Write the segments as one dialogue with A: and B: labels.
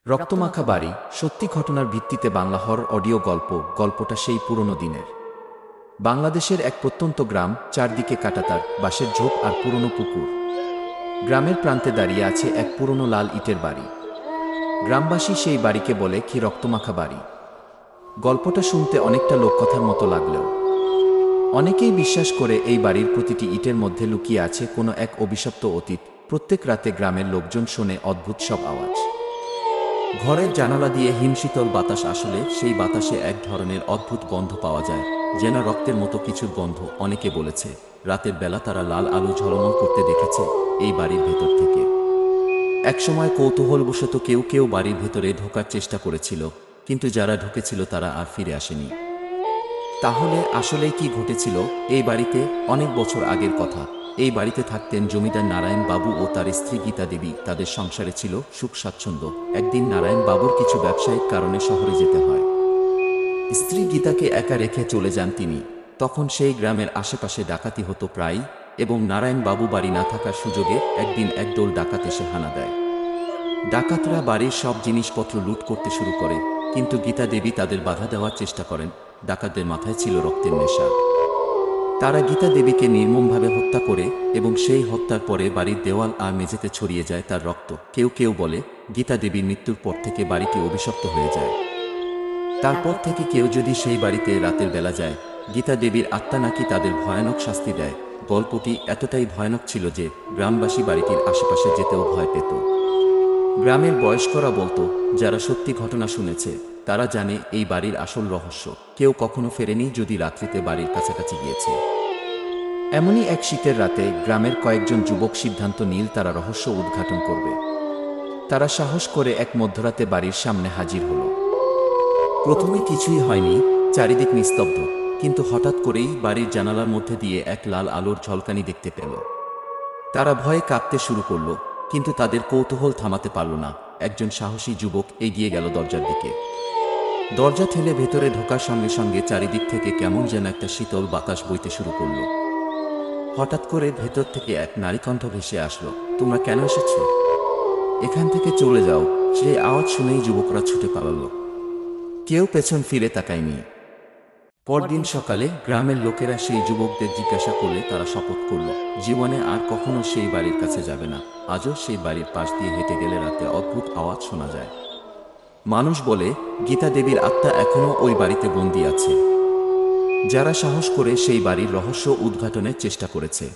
A: রক্তমাখা বাড়ি সত্যি ঘটনার ভিত্তিতে বাংলা হরর অডিও গল্প। গল্পটা সেই পুরনো দিনের বাংলাদেশের এক প্রত্যন্ত গ্রাম, চারদিকে কাঁটাতার, বাঁশের ঝোপ আর পুরনো পুকুর। গ্রামের প্রান্তে দাঁড়িয়ে আছে এক পুরনো লাল ইটের বাড়ি। গ্রামবাসী সেই বাড়িকে বলে কি রক্তমাখা বাড়ি। গল্পটা শুনতে অনেকটা লোককথার মতো লাগলেও অনেকেই বিশ্বাস করে এই বাড়ির প্রতিটি ইটের মধ্যে লুকিয়ে আছে কোনো এক অভিশপ্ত অতীত। প্রত্যেক রাতে গ্রামের লোকজন শোনে অদ্ভুত সব আওয়াজ। ঘরের জানালা দিয়ে হিমশীতল বাতাস আসলে সেই বাতাসে এক ধরনের অদ্ভুত গন্ধ পাওয়া যায়, যেন রক্তের মতো কিছুর গন্ধ। অনেকে বলেছে রাতের বেলা তারা লাল আলো ঝলমল করতে দেখেছে এই বাড়ির ভেতর থেকে। একসময় কৌতূহলবশত কেউ কেউ বাড়ির ভেতরে ঢোকার চেষ্টা করেছিল, কিন্তু যারা ঢুকেছিল তারা আর ফিরে আসেনি। তাহলে আসলেই কি ঘটেছিল এই বাড়িতে? অনেক বছর আগের কথা। এই বাড়িতে থাকতেন জমিদার নারায়ণ বাবু ও তার স্ত্রী গীতা দেবী। তাদের সংসারে ছিল সুখ স্বাচ্ছন্দ্য। একদিন নারায়ণ বাবুর কিছু ব্যবসায়িক কারণে শহরে যেতে হয়। স্ত্রী গীতাকে একা রেখে চলে যান তিনি। তখন সেই গ্রামের আশেপাশে ডাকাতি হতো প্রায়ই, এবং নারায়ণ বাবু বাড়ি না থাকার সুযোগে একদিন একদল ডাকাত এসে হানা দেয়। ডাকাতরা বাড়ির সব জিনিসপত্র লুট করতে শুরু করে, কিন্তু গীতা দেবী তাদের বাধা দেওয়ার চেষ্টা করেন। ডাকাতদের মাথায় ছিল রক্তের নেশা। তারা গীতা দেবীকে নির্মমভাবে হত্যা করে, এবং সেই হত্যার পরে বাড়ির দেওয়াল আর মেঝেতে ছড়িয়ে যায় তার রক্ত। কেউ কেউ বলে গীতা দেবীর মৃত্যুর পর থেকে বাড়িটি অভিশপ্ত হয়ে যায়। তারপর থেকে কেউ যদি সেই বাড়িতে রাতের বেলা যায়, গীতা দেবীর আত্মা নাকি তাদের ভয়ানক শাস্তি দেয়। গল্পটি এতটাই ভয়ানক ছিল যে গ্রামবাসী বাড়িটির আশেপাশে যেতেও ভয় পেত। গ্রামের বয়স্করা বলতো, যারা সত্যি ঘটনা শুনেছে তারা জানে এই বাড়ির আসল রহস্য। কেউ কখনো ফেরেনি যদি রাত্রিতে বাড়ির কাছাকাছি গিয়েছে। এমনই এক শীতের রাতে গ্রামের কয়েকজন যুবক সিদ্ধান্ত নিল তারা রহস্য উদ্ঘাটন করবে। তারা সাহস করে এক মধ্যরাতে বাড়ির সামনে হাজির হলো। প্রথমে কিছুই হয়নি, চারিদিক নিস্তব্ধ, কিন্তু হঠাৎ করেই বাড়ির জানালার মধ্যে দিয়ে এক লাল আলোর ঝলকানি দেখতে পেল। তারা ভয়ে কাঁপতে শুরু করল, কিন্তু তাদের কৌতূহল থামাতে পারল না। একজন সাহসী যুবক এগিয়ে গেল দরজার দিকে। দরজা ঠেলে ভেতরে ঢোকার সঙ্গে সঙ্গে চারিদিক থেকে কেমন যেন একটা শীতল বাতাস বইতে শুরু করল। হঠাৎ করে ভেতর থেকে এক নারীকণ্ঠ ভেসে আসলো, তোমরা কেন এসেছ? এখান থেকে চলে যাও। সেই আওয়াজ শুনেই যুবকরা ছুটে পালালো। কেউ পেছন ফিরে তাকায়নি। পরদিন সকালে গ্রামের লোকেরা সেই যুবকদের জিজ্ঞাসা করলে তারা শপথ করল জীবনে আর কখনো সেই বাড়ির কাছে যাবে না। আজও সেই বাড়ির পাশ দিয়ে হেঁটে গেলে রাতে অদ্ভুত আওয়াজ শোনা যায়। মানুষ বলে গীতা দেবীর আত্মা এখনও ওই বাড়িতে বন্দী আছে। যারা সাহস করে সেই বাড়ির রহস্য উদ্ঘাটনের চেষ্টা করেছে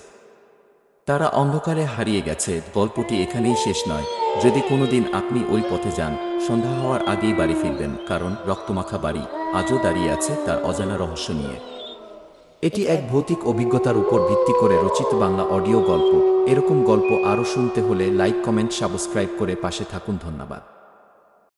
A: তারা অন্ধকারে হারিয়ে গেছে। গল্পটি এখানেই শেষ নয়। যদি কোনোদিন আপনি ওই পথে যান, সন্ধ্যা হওয়ার আগেই বাড়ি ফিরবেন, কারণ রক্তমাখা বাড়ি আজও দাঁড়িয়ে আছে তার অজানা রহস্য নিয়ে। এটি এক ভৌতিক অভিজ্ঞতার উপর ভিত্তি করে রচিত বাংলা অডিও গল্প। এরকম গল্প আরও শুনতে হলে লাইক, কমেন্ট, সাবস্ক্রাইব করে পাশে থাকুন। ধন্যবাদ।